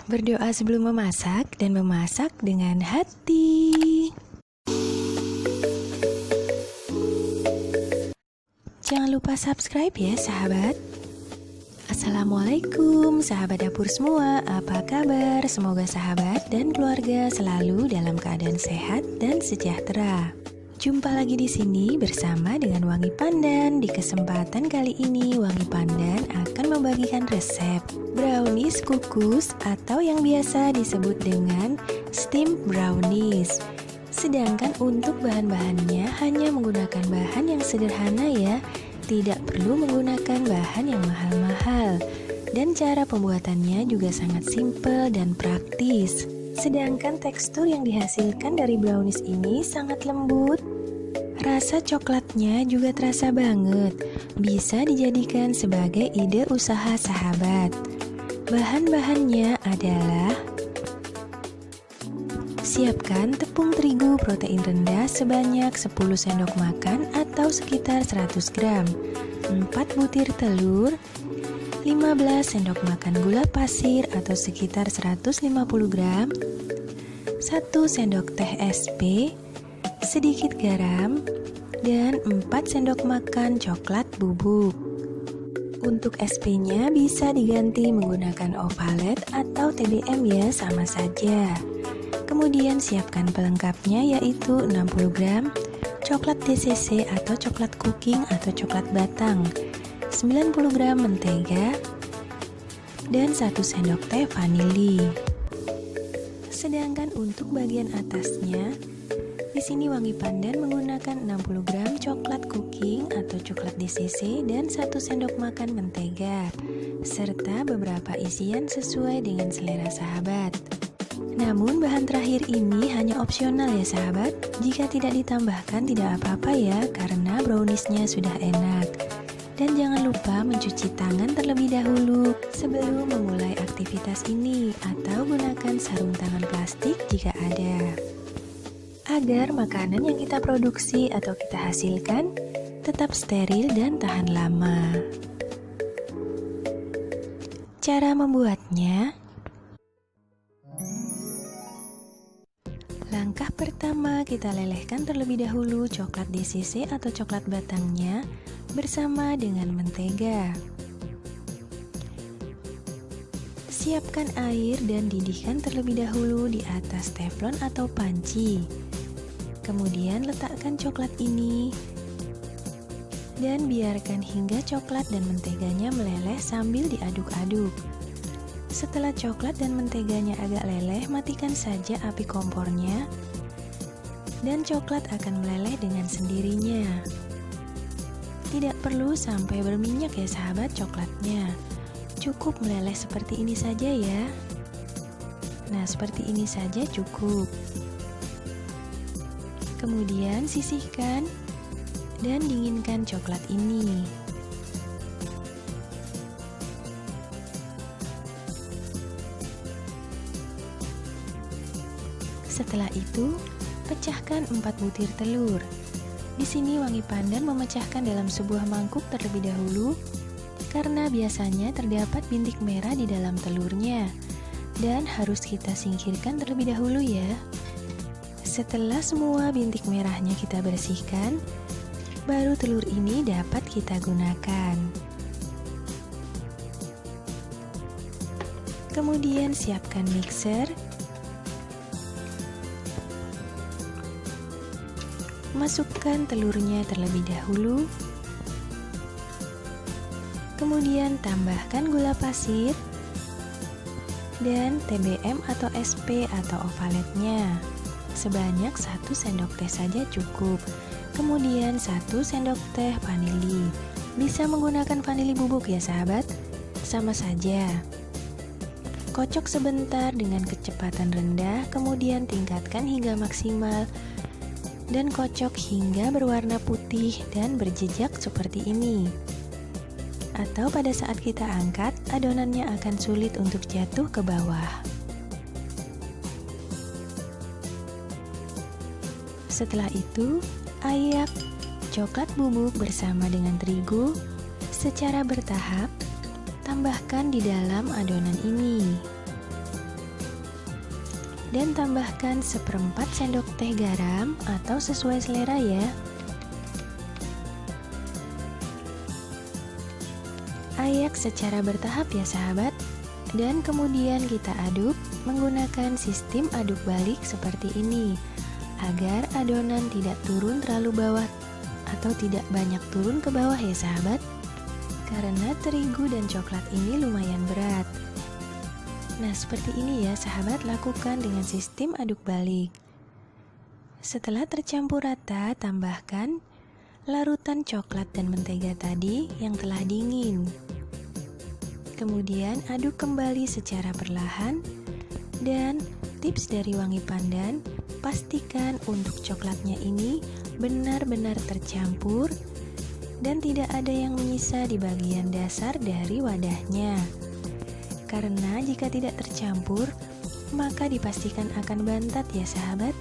Berdoa sebelum memasak dan memasak dengan hati. Jangan lupa subscribe ya sahabat. Assalamualaikum sahabat dapur semua, apa kabar? Semoga sahabat dan keluarga selalu dalam keadaan sehat dan sejahtera. Jumpa lagi di sini bersama dengan Wangi Pandan. Di kesempatan kali ini Wangi Pandan akan membagikan resep brownies kukus atau yang biasa disebut dengan steamed brownies. Sedangkan untuk bahan-bahannya hanya menggunakan bahan yang sederhana ya, tidak perlu menggunakan bahan yang mahal-mahal. Dan cara pembuatannya juga sangat simpel dan praktis. Sedangkan tekstur yang dihasilkan dari brownies ini sangat lembut. Rasa coklatnya juga terasa banget. Bisa dijadikan sebagai ide usaha sahabat. Bahan-bahannya adalah: siapkan tepung terigu protein rendah sebanyak 10 sendok makan atau sekitar 100 gram, 4 butir telur, 15 sendok makan gula pasir atau sekitar 150 gram, 1 sendok teh SP, sedikit garam, dan 4 sendok makan coklat bubuk. Untuk SP-nya bisa diganti menggunakan ovalet atau TBM ya, sama saja. Kemudian siapkan pelengkapnya yaitu 60 gram coklat DCC atau coklat cooking atau coklat batang, 90 gram mentega, dan 1 sendok teh vanili. Sedangkan untuk bagian atasnya, di sini Wangi Pandan menggunakan 60 gram coklat cooking atau coklat DCC dan 1 sendok makan mentega, serta beberapa isian sesuai dengan selera sahabat. Namun bahan terakhir ini hanya opsional ya sahabat. Jika tidak ditambahkan tidak apa-apa ya, karena browniesnya sudah enak. Dan jangan lupa mencuci tangan terlebih dahulu sebelum memulai aktivitas ini, atau gunakan sarung tangan plastik jika ada, agar makanan yang kita produksi atau kita hasilkan tetap steril dan tahan lama. Cara membuatnya: langkah pertama, kita lelehkan terlebih dahulu coklat DCC atau coklat batangnya bersama dengan mentega. Siapkan air dan didihkan terlebih dahulu di atas teflon atau panci. Kemudian letakkan coklat ini dan biarkan hingga coklat dan menteganya meleleh sambil diaduk-aduk. Setelah coklat dan menteganya agak leleh, matikan saja api kompornya dan coklat akan meleleh dengan sendirinya. Tidak perlu sampai berminyak ya sahabat coklatnya. Cukup meleleh seperti ini saja ya. Nah, seperti ini saja cukup. Kemudian sisihkan dan dinginkan coklat ini. Setelah itu, pecahkan 4 butir telur. Di sini Wangi Pandan memecahkan dalam sebuah mangkuk terlebih dahulu karena biasanya terdapat bintik merah di dalam telurnya dan harus kita singkirkan terlebih dahulu ya. Setelah semua bintik merahnya kita bersihkan, baru telur ini dapat kita gunakan. Kemudian siapkan mixer. Masukkan telurnya terlebih dahulu. Kemudian tambahkan gula pasir dan TBM atau SP atau ovaletnya. Sebanyak 1 sendok teh saja cukup. Kemudian 1 sendok teh vanili. Bisa menggunakan vanili bubuk ya sahabat, sama saja. Kocok sebentar dengan kecepatan rendah, kemudian tingkatkan hingga maksimal dan kocok hingga berwarna putih dan berjejak seperti ini. Atau pada saat kita angkat, adonannya akan sulit untuk jatuh ke bawah. Setelah itu, ayak coklat bubuk bersama dengan terigu secara bertahap, tambahkan di dalam adonan ini. dan tambahkan 1/4 sendok teh garam atau sesuai selera ya. Ayak secara bertahap ya sahabat, dan kemudian kita aduk menggunakan sistem aduk balik seperti ini agar adonan tidak turun terlalu bawah atau tidak banyak turun ke bawah ya sahabat, karena terigu dan coklat ini lumayan berat. Nah seperti ini ya sahabat, lakukan dengan sistem aduk balik. Setelah tercampur rata, tambahkan larutan coklat dan mentega tadi yang telah dingin. Kemudian aduk kembali secara perlahan, dan tips dari Wangi Pandan, pastikan untuk coklatnya ini benar-benar tercampur dan tidak ada yang menyisa di bagian dasar dari wadahnya. Karena jika tidak tercampur, maka dipastikan akan bantat ya sahabat.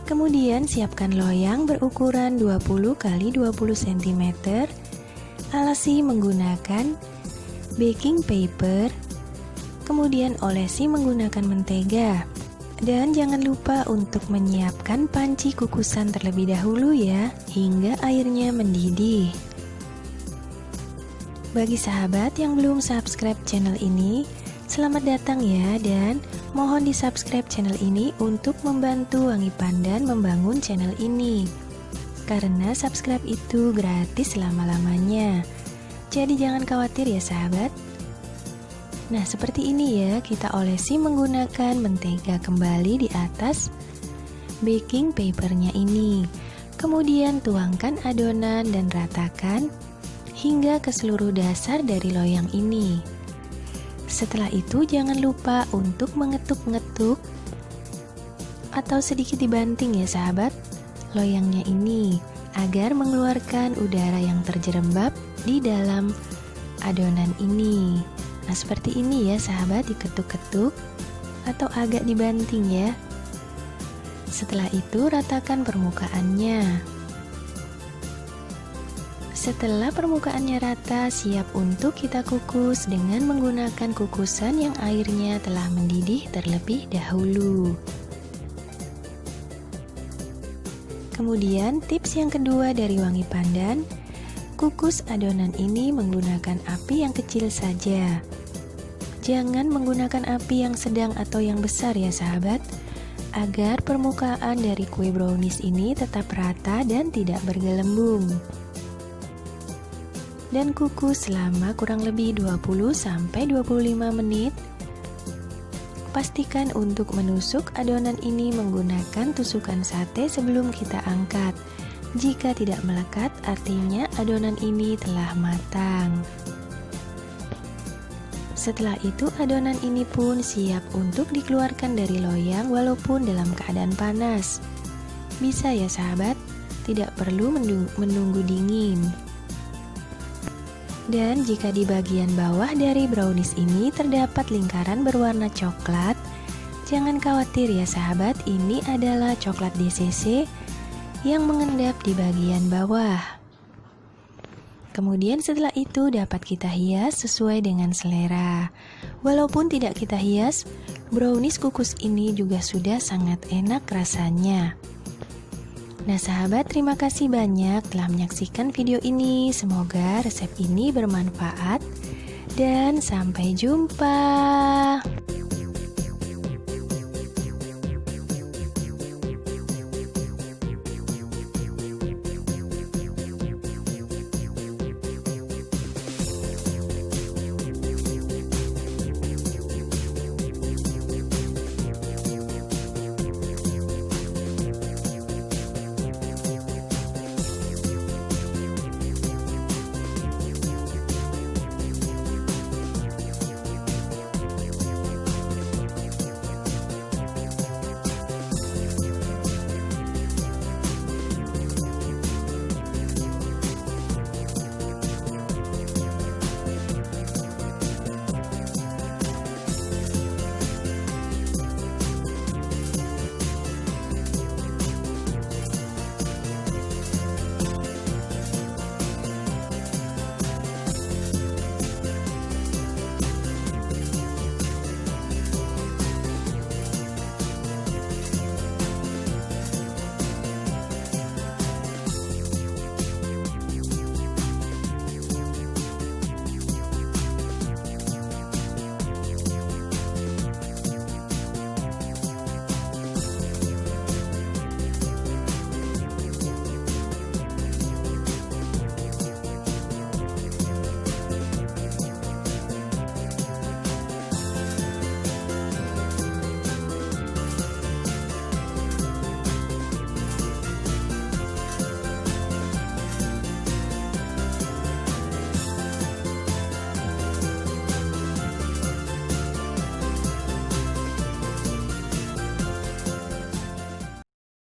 Kemudian siapkan loyang berukuran 20 x 20 cm. Alasi menggunakan baking paper. Kemudian olesi menggunakan mentega. Dan jangan lupa untuk menyiapkan panci kukusan terlebih dahulu ya, hingga airnya mendidih. Bagi sahabat yang belum subscribe channel ini, selamat datang ya, dan mohon di subscribe channel ini untuk membantu Wangi Pandan membangun channel ini. Karena subscribe itu gratis selama-lamanya. Jadi jangan khawatir ya sahabat. Nah seperti ini ya, kita olesi menggunakan mentega kembali di atas baking papernya ini. Kemudian tuangkan adonan dan ratakan hingga ke seluruh dasar dari loyang ini. Setelah itu jangan lupa untuk mengetuk-ngetuk atau sedikit dibanting ya sahabat loyangnya ini, agar mengeluarkan udara yang terjerembab di dalam adonan ini. Nah seperti ini ya sahabat, diketuk-ketuk atau agak dibanting ya. Setelah itu ratakan permukaannya. Setelah permukaannya rata, siap untuk kita kukus dengan menggunakan kukusan yang airnya telah mendidih terlebih dahulu. Kemudian tips yang kedua dari Wangi Pandan, kukus adonan ini menggunakan api yang kecil saja. Jangan menggunakan api yang sedang atau yang besar ya sahabat, agar permukaan dari kue brownies ini tetap rata dan tidak bergelembung. Dan kukus selama kurang lebih 20-25 menit. Pastikan untuk menusuk adonan ini menggunakan tusukan sate sebelum kita angkat. Jika tidak melekat, artinya adonan ini telah matang. Setelah itu adonan ini pun siap untuk dikeluarkan dari loyang walaupun dalam keadaan panas. Bisa ya sahabat, tidak perlu menunggu dingin. Dan jika di bagian bawah dari brownies ini terdapat lingkaran berwarna coklat, jangan khawatir ya sahabat, ini adalah coklat DCC yang mengendap di bagian bawah. Kemudian setelah itu dapat kita hias sesuai dengan selera. Walaupun tidak kita hias, brownies kukus ini juga sudah sangat enak rasanya. Nah sahabat, terima kasih banyak telah menyaksikan video ini. Semoga resep ini bermanfaat dan sampai jumpa.